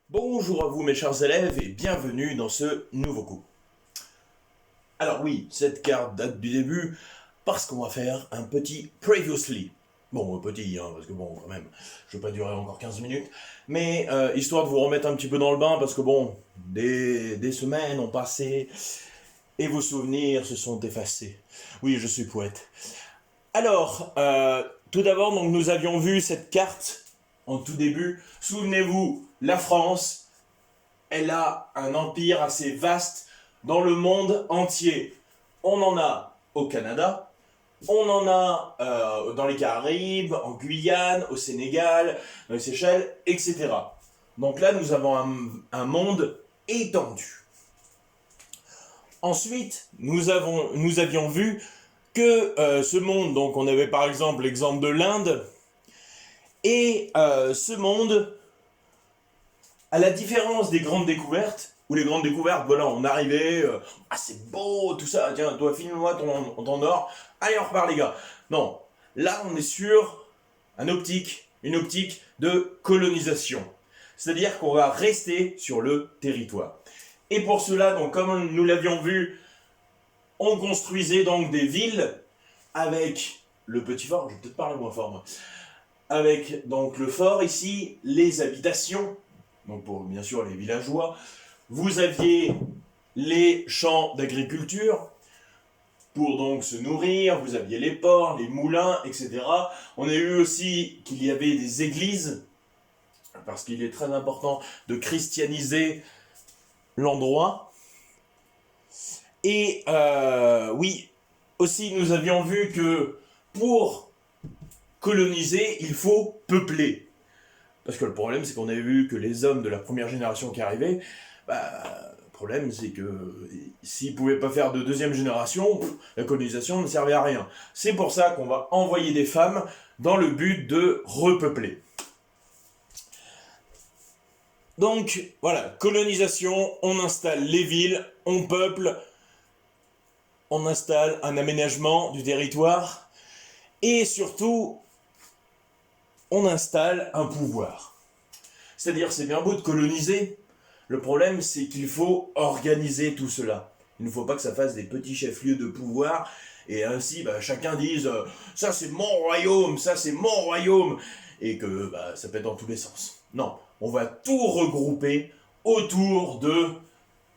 Bonjour à vous mes chers élèves et bienvenue dans ce nouveau cours. Alors oui, cette carte date du début parce qu'on va faire un petit previously. Bon, petit, parce que bon, quand même, je vais pas durer encore 15 minutes. Mais histoire de vous remettre un petit peu dans le bain parce que bon, des semaines ont passé et vos souvenirs se sont effacés. Oui, je suis poète. Alors, tout d'abord, donc nous avions vu cette carte en tout début. Souvenez-vous, la France, elle a un empire assez vaste dans le monde entier. On en a au Canada, on en a dans les Caraïbes, en Guyane, au Sénégal, dans les Seychelles, etc. Donc là, nous avons un monde étendu. Ensuite, nous avions vu que ce monde, donc on avait par exemple l'exemple de l'Inde, et ce monde, à la différence des grandes découvertes, où les grandes découvertes, voilà, on arrivait, ah c'est beau, tout ça, tiens, toi filme-moi ton or, allez on repart les gars. Non, là on est sur une optique de colonisation. C'est-à-dire qu'on va rester sur le territoire. Et pour cela, donc comme nous l'avions vu, on construisait donc des villes avec le petit fort, je vais peut-être parler moins fort moi, avec donc le fort ici, les habitations, donc pour bien sûr les villageois, vous aviez les champs d'agriculture pour donc se nourrir, vous aviez les ports, les moulins, etc. On a eu aussi qu'il y avait des églises, parce qu'il est très important de christianiser l'endroit. Et oui, aussi nous avions vu que pour coloniser, il faut peupler. Parce que le problème, c'est qu'on avait vu que les hommes de la première génération qui arrivaient, le problème, c'est que s'ils ne pouvaient pas faire de deuxième génération, la colonisation ne servait à rien. C'est pour ça qu'on va envoyer des femmes dans le but de repeupler. Donc, voilà, colonisation, on installe les villes, on peuple, on installe un aménagement du territoire, et surtout, on installe un pouvoir. C'est-à-dire, c'est bien beau de coloniser, le problème c'est qu'il faut organiser tout cela. Il ne faut pas que ça fasse des petits chefs-lieux de pouvoir, et ainsi chacun dise ça c'est mon royaume, ça c'est mon royaume, et que ça pète dans tous les sens. Non, on va tout regrouper autour de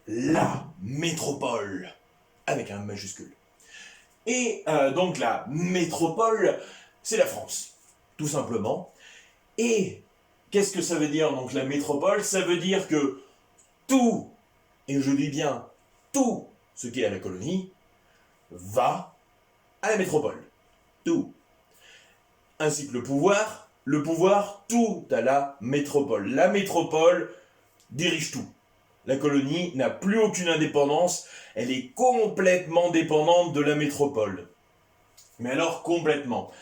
la métropole, avec un majuscule. Et donc la métropole, c'est la France, tout simplement. Et qu'est-ce que ça veut dire donc la métropole? Ça veut dire que tout, et je dis bien tout ce qui est à la colonie, va à la métropole. Tout. Ainsi que le pouvoir, tout à la métropole. La métropole dirige tout. La colonie n'a plus aucune indépendance, elle est complètement dépendante de la métropole. Mais alors complètement.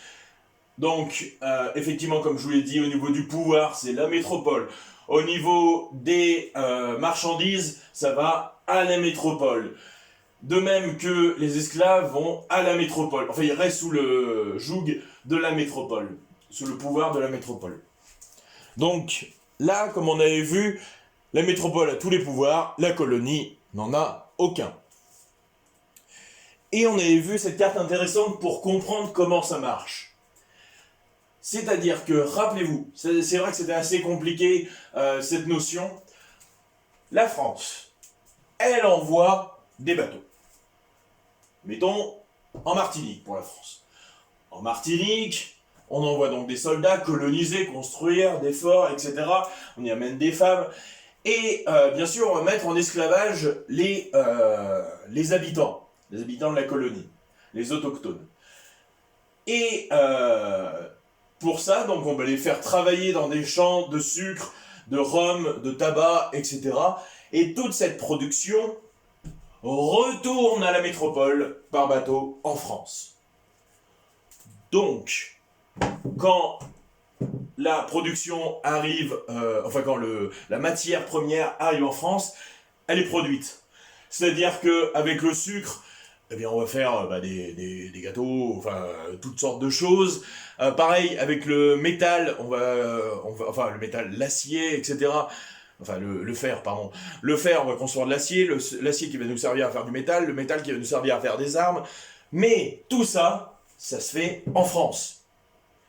Donc, effectivement, comme je vous l'ai dit, au niveau du pouvoir, c'est la métropole. Au niveau des marchandises, ça va à la métropole. De même que les esclaves vont à la métropole. Enfin, ils restent sous le joug de la métropole, sous le pouvoir de la métropole. Donc, là, comme on avait vu, la métropole a tous les pouvoirs, la colonie n'en a aucun. Et on avait vu cette carte intéressante pour comprendre comment ça marche. C'est-à-dire que, rappelez-vous, c'est vrai que c'était assez compliqué, cette notion, la France, elle envoie des bateaux. Mettons, en Martinique, pour la France. En Martinique, on envoie donc des soldats coloniser, construire des forts, etc. On y amène des femmes. Et bien sûr, on va mettre en esclavage les habitants de la colonie, les autochtones. Et pour ça, donc, on va les faire travailler dans des champs de sucre, de rhum, de tabac, etc. Et toute cette production retourne à la métropole par bateau en France. Donc, quand la production arrive, quand la matière première arrive en France, elle est produite. C'est-à-dire qu'avec le sucre, eh bien, on va faire des gâteaux, toutes sortes de choses. Pareil, avec le métal, le métal, l'acier, etc. Enfin, le fer, pardon. Le fer, on va construire de l'acier, l'acier qui va nous servir à faire du métal, le métal qui va nous servir à faire des armes. Mais tout ça, ça se fait en France.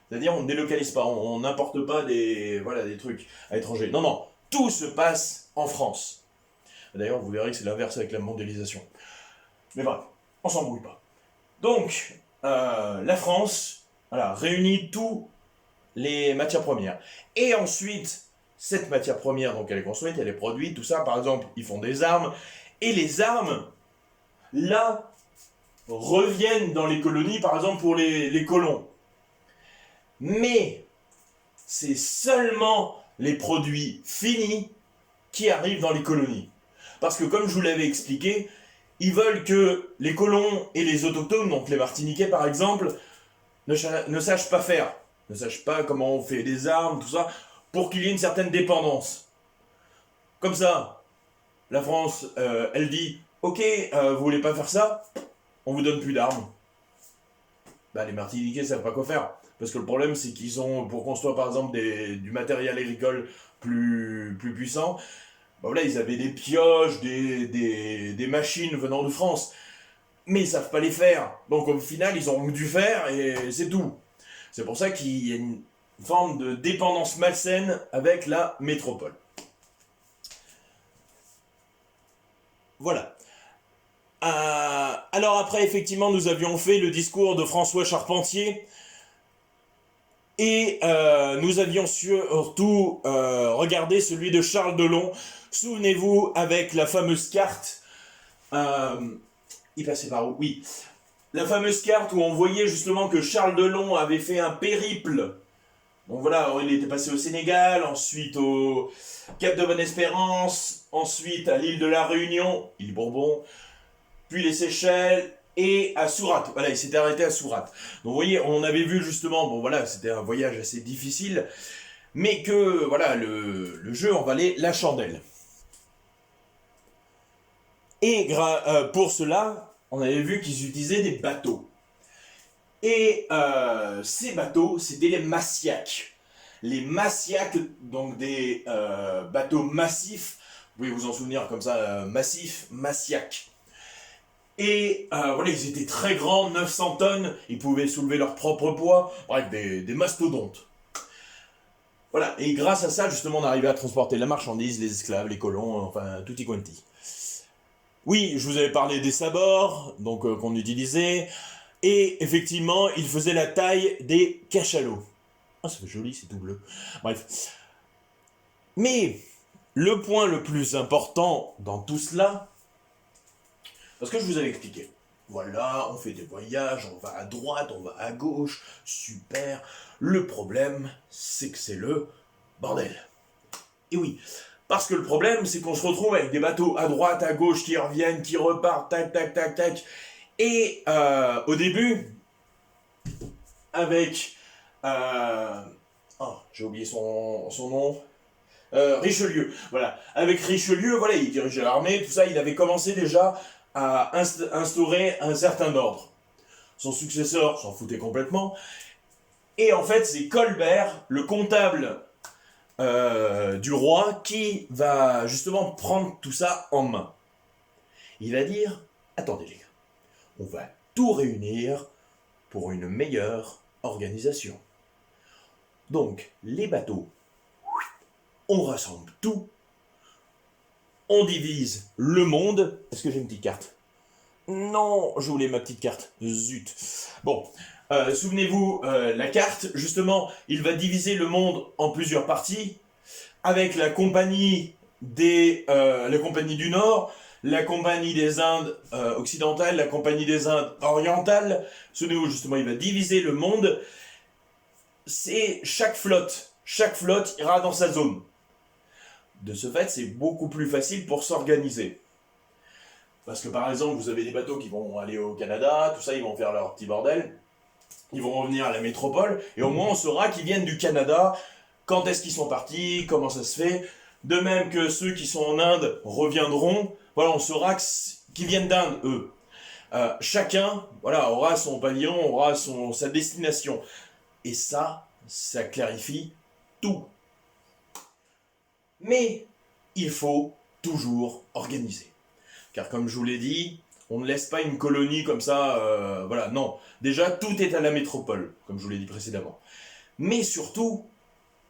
C'est-à-dire, on ne délocalise pas, on n'importe pas des trucs à l'étranger. Non, non, tout se passe en France. D'ailleurs, vous verrez que c'est l'inverse avec la mondialisation. Mais bref, on s'en brouille pas. Donc, la France, voilà, réunit toutes les matières premières. Et ensuite, cette matière première, donc elle est construite, elle est produite, tout ça. Par exemple, ils font des armes. Et les armes, là, reviennent dans les colonies, par exemple, pour les colons. Mais c'est seulement les produits finis qui arrivent dans les colonies. Parce que comme je vous l'avais expliqué, ils veulent que les colons et les autochtones, donc les Martiniquais par exemple, ne sachent pas faire, ne sachent pas comment on fait des armes, tout ça, pour qu'il y ait une certaine dépendance. Comme ça, la France, elle dit, ok, vous voulez pas faire ça, on vous donne plus d'armes. Bah les Martiniquais savent pas quoi faire. Parce que le problème, c'est qu'ils ont, pour construire par exemple du matériel agricole plus puissant, bah voilà, ils avaient des pioches, des machines venant de France. Mais ils savent pas les faire. Donc au final, ils ont dû faire et c'est tout. C'est pour ça qu'il y a une forme de dépendance malsaine avec la métropole. Voilà. Alors après, effectivement, nous avions fait le discours de François Charpentier. Et nous avions surtout regardé celui de Charles Delon. Souvenez-vous, avec la fameuse carte. Il passait par où? Oui. La fameuse carte où on voyait justement que Charles Delon avait fait un périple. Donc voilà, il était passé au Sénégal, ensuite au Cap de Bonne-Espérance, ensuite à l'île de la Réunion, île Bourbon, puis les Seychelles, et à Surat. Voilà, il s'était arrêté à Surat. Donc vous voyez, on avait vu justement, bon voilà, c'était un voyage assez difficile, mais que voilà, le jeu en valait la chandelle. Et pour cela, on avait vu qu'ils utilisaient des bateaux. Et ces bateaux, c'était les massiaques. Les massiaques, donc des bateaux massifs, vous pouvez vous en souvenir comme ça, massif, massiaque. Et voilà, ils étaient très grands, 900 tonnes, ils pouvaient soulever leur propre poids, bref, des mastodontes. Voilà, et grâce à ça, justement, on arrivait à transporter la marchandise, les esclaves, les colons, enfin, tutti quanti. Oui, je vous avais parlé des sabords, donc qu'on utilisait, et effectivement, ils faisaient la taille des cachalots. Ah, ça fait joli, c'est tout bleu. Bref. Mais, le point le plus important dans tout cela, parce que je vous avais expliqué. Voilà, on fait des voyages, on va à droite, on va à gauche, super. Le problème, c'est que c'est le bordel. Et oui, parce que le problème, c'est qu'on se retrouve avec des bateaux à droite, à gauche, qui reviennent, qui repartent, tac, tac, tac, tac. Et au début, avec... j'ai oublié son nom. Richelieu, voilà. Avec Richelieu, voilà, il dirigeait l'armée, tout ça, il avait commencé déjà à instaurer un certain ordre. Son successeur s'en foutait complètement. Et en fait, c'est Colbert, le comptable du roi, qui va justement prendre tout ça en main. Il va dire, attendez les gars, on va tout réunir pour une meilleure organisation. Donc, les bateaux, on rassemble tout, on divise le monde. Est-ce que j'ai une petite carte? Non, je voulais ma petite carte. Zut. Bon, souvenez-vous, la carte, justement, il va diviser le monde en plusieurs parties, avec la compagnie du Nord, la compagnie des Indes occidentales, la compagnie des Indes orientales. Souvenez-vous, justement, il va diviser le monde. C'est chaque flotte ira dans sa zone. De ce fait, c'est beaucoup plus facile pour s'organiser. Parce que par exemple, vous avez des bateaux qui vont aller au Canada, tout ça, ils vont faire leur petit bordel. Ils vont revenir à la métropole, et au moins on saura qu'ils viennent du Canada, quand est-ce qu'ils sont partis, comment ça se fait. De même que ceux qui sont en Inde reviendront, voilà, on saura qu'ils viennent d'Inde, eux. Chacun, voilà, aura son pavillon, aura sa destination. Et ça clarifie tout. Mais il faut toujours organiser. Car comme je vous l'ai dit, on ne laisse pas une colonie comme ça, voilà, non. Déjà, tout est à la métropole, comme je vous l'ai dit précédemment. Mais surtout,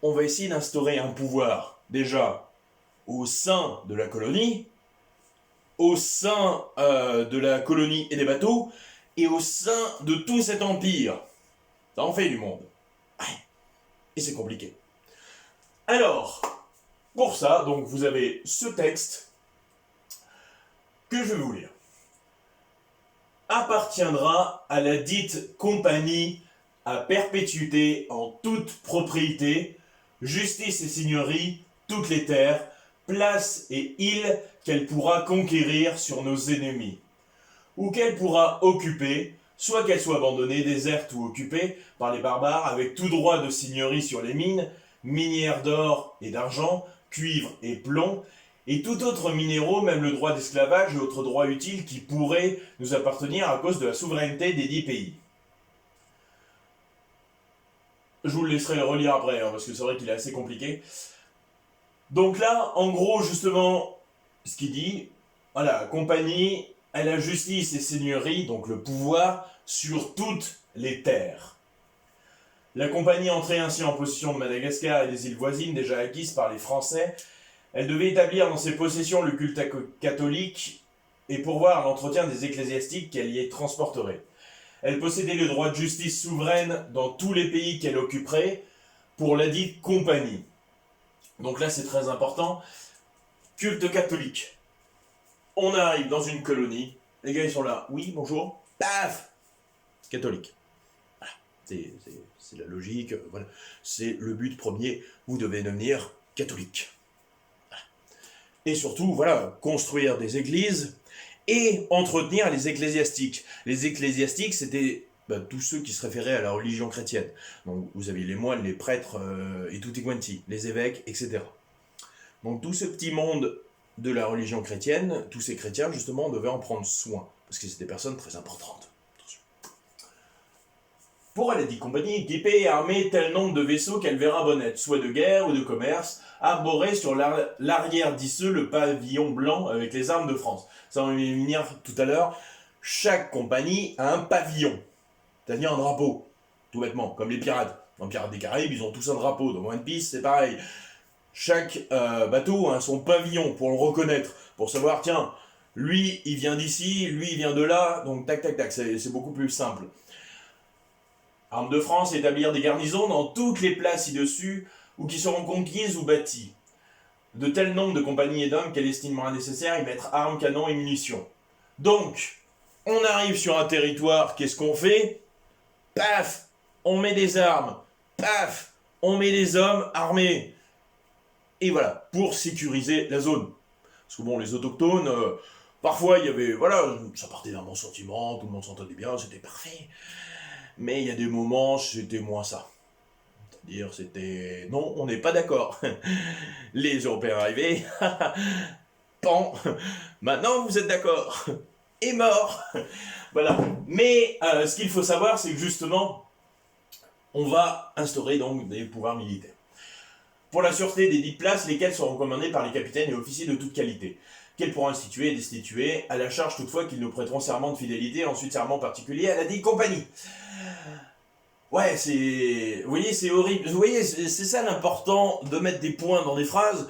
on va essayer d'instaurer un pouvoir, déjà, au sein de la colonie, au sein de la colonie et des bateaux, et au sein de tout cet empire. Ça en fait du monde. Ouais. Et c'est compliqué. Alors, pour ça, donc vous avez ce texte que je vais vous lire. Appartiendra à la dite compagnie à perpétuité en toute propriété, justice et seigneurie, toutes les terres, places et îles qu'elle pourra conquérir sur nos ennemis, ou qu'elle pourra occuper, soit qu'elle soit abandonnée, déserte ou occupée par les barbares, avec tout droit de seigneurie sur les mines, minières d'or et d'argent, cuivre et plomb, et tout autre minéraux, même le droit d'esclavage et autres droits utiles qui pourraient nous appartenir à cause de la souveraineté des 10 pays. Je vous le laisserai le relire après, parce que c'est vrai qu'il est assez compliqué. Donc là, en gros, justement, ce qu'il dit, voilà, compagnie, elle a justice et seigneurie, donc le pouvoir, sur toutes les terres. La compagnie entrait ainsi en possession de Madagascar et des îles voisines déjà acquises par les Français. Elle devait établir dans ses possessions le culte catholique et pourvoir à l'entretien des ecclésiastiques qu'elle y transporterait. Elle possédait le droit de justice souveraine dans tous les pays qu'elle occuperait pour la dite compagnie. Donc là, c'est très important. Culte catholique. On arrive dans une colonie. Les gars, ils sont là. Oui, bonjour. Paf! Catholique. Voilà. C'est la logique. Voilà. C'est le but premier. Vous devez devenir catholique. Voilà. Et surtout, voilà, construire des églises et entretenir les ecclésiastiques. Les ecclésiastiques, c'était tous ceux qui se référaient à la religion chrétienne. Donc vous aviez les moines, les prêtres et tutti quanti, les évêques, etc. Donc tout ce petit monde de la religion chrétienne, tous ces chrétiens, justement, devaient en prendre soin, parce que c'était des personnes très importantes. Attention. Pour elle a dit compagnie équipée et armée tel nombre de vaisseaux qu'elle verra bon être, soit de guerre ou de commerce, arborés sur l'arrière d'Isseux le pavillon blanc avec les armes de France. Ça, on va y venir tout à l'heure. Chaque compagnie a un pavillon, c'est-à-dire un drapeau, tout bêtement, comme les pirates. Dans Pirates des Caraïbes, ils ont tous un drapeau. Dans One Piece, c'est pareil. Chaque bateau a son pavillon pour le reconnaître, pour savoir, tiens, lui, il vient d'ici, lui, il vient de là, donc tac, tac, tac, c'est beaucoup plus simple. Armes de France, établir des garnisons dans toutes les places ci-dessus, ou qui seront conquises ou bâties. De tel nombre de compagnies et d'hommes qu'elle estimera nécessaire y mettre armes, canons et munitions. Donc, on arrive sur un territoire, qu'est-ce qu'on fait? Paf! On met des armes. Paf! On met des hommes armés. Et voilà, pour sécuriser la zone. Parce que bon, les autochtones, parfois il y avait, voilà, ça partait d'un bon sentiment, tout le monde s'entendait bien, c'était parfait. Mais il y a des moments, c'était moins ça. C'est-à-dire, c'était, non, on n'est pas d'accord. Les Européens arrivaient, pan, maintenant vous êtes d'accord. Et mort. Voilà. Mais ce qu'il faut savoir, c'est que justement, on va instaurer donc des pouvoirs militaires. Pour la sûreté des dites places, lesquelles seront commandées par les capitaines et officiers de toute qualité, qu'elles pourront instituer et destituer, à la charge toutefois qu'ils nous prêteront serment de fidélité, ensuite serment particulier à la dite compagnie. Ouais, c'est... Vous voyez, c'est horrible. Vous voyez, c'est ça l'important de mettre des points dans des phrases.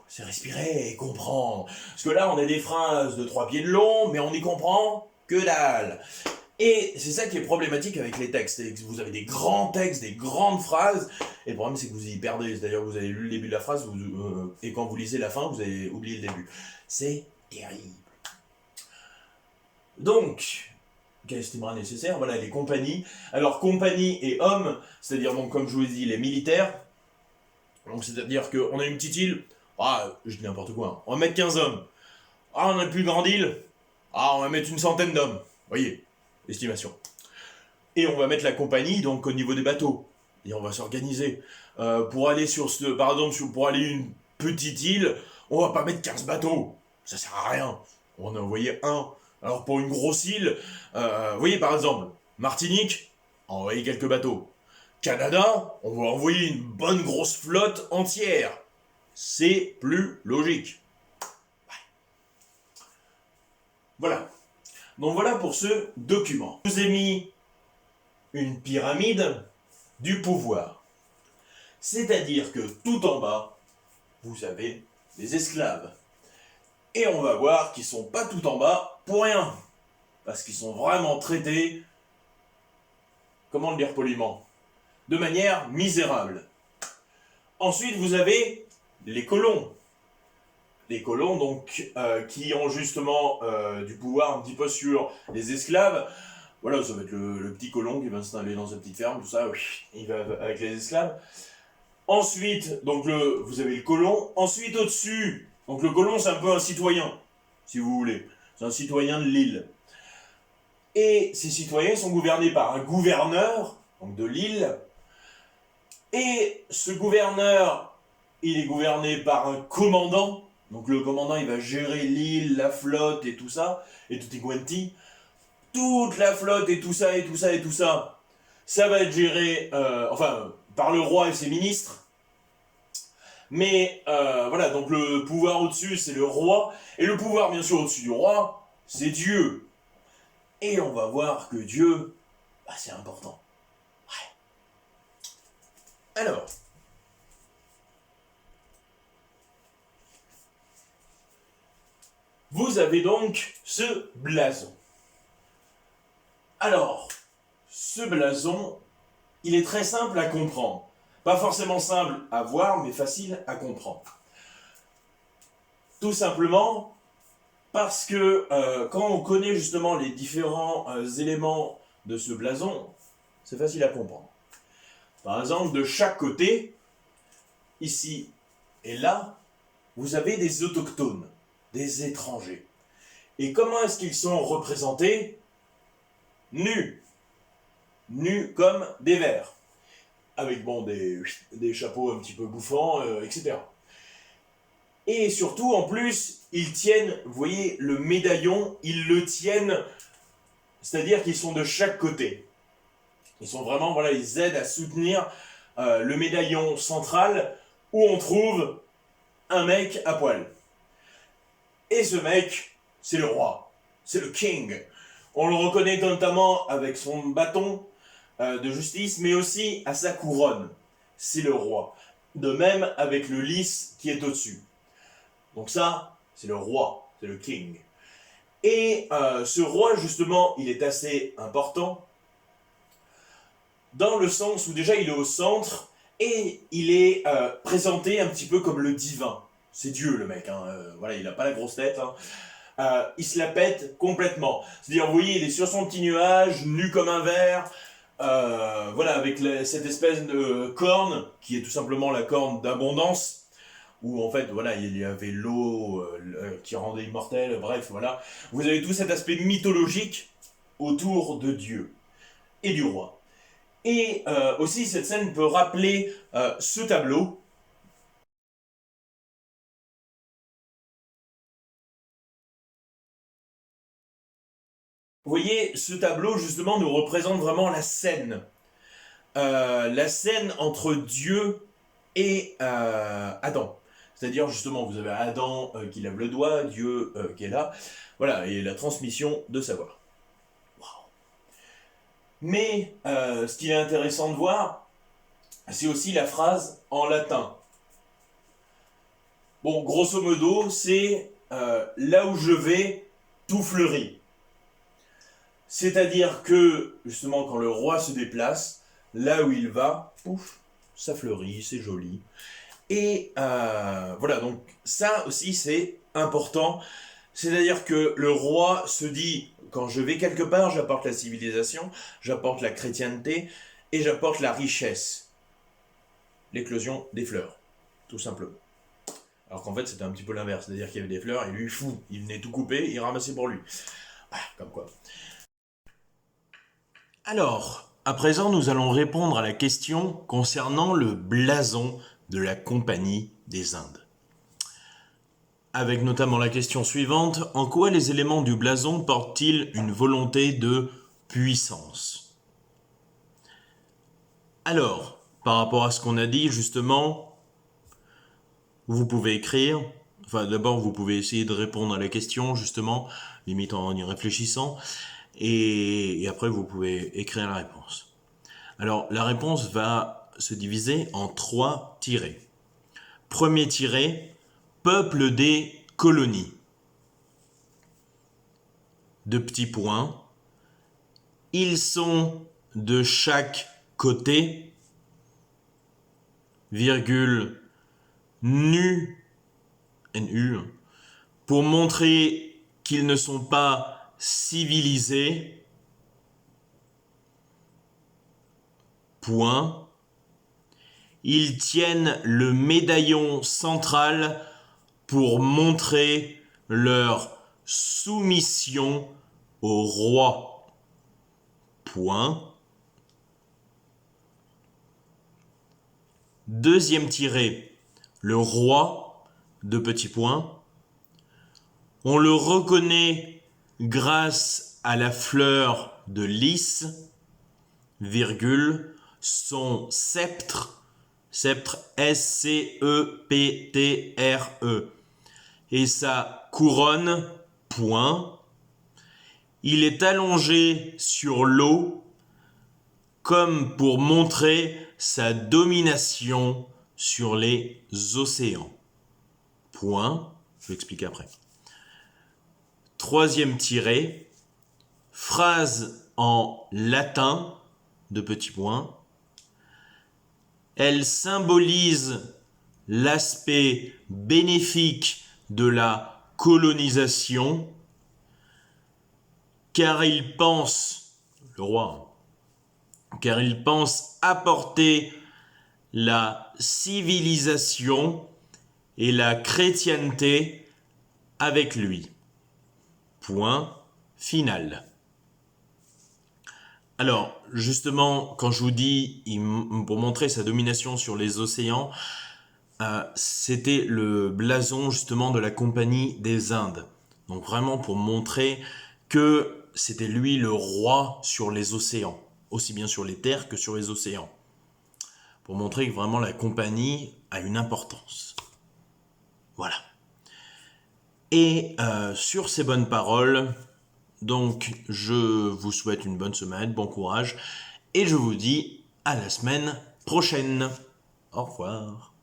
C'est respirer et comprendre. Parce que là, on a des phrases de 3 pieds de long, mais on n'y comprend que dalle. Et c'est ça qui est problématique avec les textes. Vous avez des grands textes, des grandes phrases, et le problème c'est que vous y perdez. C'est-à-dire que vous avez lu le début de la phrase, et quand vous lisez la fin, vous avez oublié le début. C'est terrible. Donc, qu'elle estimera nécessaire, voilà, les compagnies. Alors, compagnie et hommes, c'est-à-dire, donc, comme je vous ai dit, les militaires. Donc, c'est-à-dire qu'on a une petite île, je dis n'importe quoi, hein. On va mettre 15 hommes. On a une plus grande île, on va mettre une centaine d'hommes. Vous voyez, estimation. Et on va mettre la compagnie, donc, au niveau des bateaux. Et on va s'organiser. Pour aller par exemple, pour aller une petite île, on va pas mettre 15 bateaux. Ça sert à rien. On en a envoyé un. Alors pour une grosse île, vous voyez par exemple, Martinique, on va envoyer quelques bateaux. Canada, on va envoyer une bonne grosse flotte entière. C'est plus logique. Voilà. Donc voilà pour ce document. Je vous ai mis une pyramide du pouvoir. C'est-à-dire que tout en bas, vous avez des esclaves. Et on va voir qu'ils sont pas tout en bas pour rien. Parce qu'ils sont vraiment traités, comment le dire poliment, de manière misérable. Ensuite, vous avez les colons. Les colons, donc, qui ont justement du pouvoir un petit peu sur les esclaves. Voilà, ça va être le petit colon qui va s'installer dans sa petite ferme, tout ça, il va avec les esclaves. Ensuite, donc vous avez le colon. Ensuite, au-dessus, donc le colon, c'est un peu un citoyen, si vous voulez. C'est un citoyen de l'île. Et ces citoyens sont gouvernés par un gouverneur, donc de l'île. Et ce gouverneur, il est gouverné par un commandant. Donc le commandant, il va gérer l'île, la flotte et tout ça, et tutti quanti. Toute la flotte et tout ça, et tout ça, et tout ça, ça va être géré, par le roi et ses ministres. Mais voilà, donc le pouvoir au-dessus, c'est le roi. Et le pouvoir, bien sûr, au-dessus du roi, c'est Dieu. Et on va voir que Dieu, c'est important. Ouais. Alors, vous avez donc ce blason. Alors, ce blason, il est très simple à comprendre. Pas forcément simple à voir, mais facile à comprendre. Tout simplement parce que quand on connaît justement les différents éléments de ce blason, c'est facile à comprendre. Par exemple, de chaque côté, ici et là, vous avez des autochtones, des étrangers. Et comment est-ce qu'ils sont représentés? Nus. Nus comme des vers. Avec des chapeaux un petit peu bouffants, etc. Et surtout, en plus, ils tiennent, vous voyez, le médaillon, ils le tiennent, c'est-à-dire qu'ils sont de chaque côté. Ils sont vraiment, voilà, ils aident à soutenir le médaillon central où on trouve un mec à poil. Et ce mec, c'est le roi, c'est le king. On le reconnaît notamment avec son bâton de justice, mais aussi à sa couronne. C'est le roi. De même avec le lys qui est au-dessus. Donc ça, c'est le roi, c'est le king. Et ce roi, justement, il est assez important dans le sens où déjà il est au centre et il est présenté un petit peu comme le divin. C'est Dieu le mec, hein. Voilà, il n'a pas la grosse tête. Hein. Il se la pète complètement. C'est-à-dire, vous voyez, il est sur son petit nuage, nu comme un verre, voilà, avec cette espèce de corne, qui est tout simplement la corne d'abondance, où en fait, voilà, il y avait l'eau qui rendait immortel, bref, voilà. Vous avez tout cet aspect mythologique autour de Dieu et du roi. Et aussi, cette scène peut rappeler ce tableau. Vous voyez, ce tableau, justement, nous représente vraiment la scène. La scène entre Dieu et Adam. C'est-à-dire, justement, vous avez Adam qui lève le doigt, Dieu qui est là. Voilà, et la transmission de savoir. Wow. Mais ce qui est intéressant de voir, c'est aussi la phrase en latin. Bon, grosso modo, c'est là où je vais, tout fleurit. C'est-à-dire que, justement, quand le roi se déplace, là où il va, pouf, ça fleurit, c'est joli. Et voilà, donc ça aussi c'est important. C'est-à-dire que le roi se dit, quand je vais quelque part, j'apporte la civilisation, j'apporte la chrétienté et j'apporte la richesse. L'éclosion des fleurs, tout simplement. Alors qu'en fait c'était un petit peu l'inverse, c'est-à-dire qu'il y avait des fleurs et lui fou, il venait tout couper, il ramassait pour lui. Ah, comme quoi. Alors, à présent nous allons répondre à la question concernant le blason de la Compagnie des Indes. Avec notamment la question suivante, en quoi les éléments du blason portent-ils une volonté de puissance? Alors, par rapport à ce qu'on a dit justement, vous pouvez écrire. Enfin, d'abord, vous pouvez essayer de répondre à la question, justement, limite en y réfléchissant. Et après, vous pouvez écrire la réponse. Alors, la réponse va se diviser en 3 tirés. Premier tiré, peuple des colonies. 2 petits points. Ils sont de chaque côté, virgule, nu, NU, pour montrer qu'ils ne sont pas civilisés, point. Ils tiennent le médaillon central pour montrer leur soumission au roi, point. Deuxième tiré, le roi, 2 petits points. On le reconnaît grâce à la fleur de lys, virgule, son sceptre, S-C-E-P-T-R-E, et sa couronne, point. Il est allongé sur l'eau comme pour montrer sa domination sur les océans. Point. Je vais expliquer après. Troisième tiré, phrase en latin, 2 petits points. Elle symbolise l'aspect bénéfique de la colonisation, car il pense, le roi, car il pense apporter la civilisation et la chrétienté avec lui. Point final. Alors, justement, quand je vous dis, pour montrer sa domination sur les océans, c'était le blason justement de la Compagnie des Indes. Donc vraiment pour montrer que c'était lui le roi sur les océans, aussi bien sur les terres que sur les océans. Pour montrer que vraiment la compagnie a une importance. Voilà. Et sur ces bonnes paroles, donc je vous souhaite une bonne semaine, bon courage, et je vous dis à la semaine prochaine. Au revoir.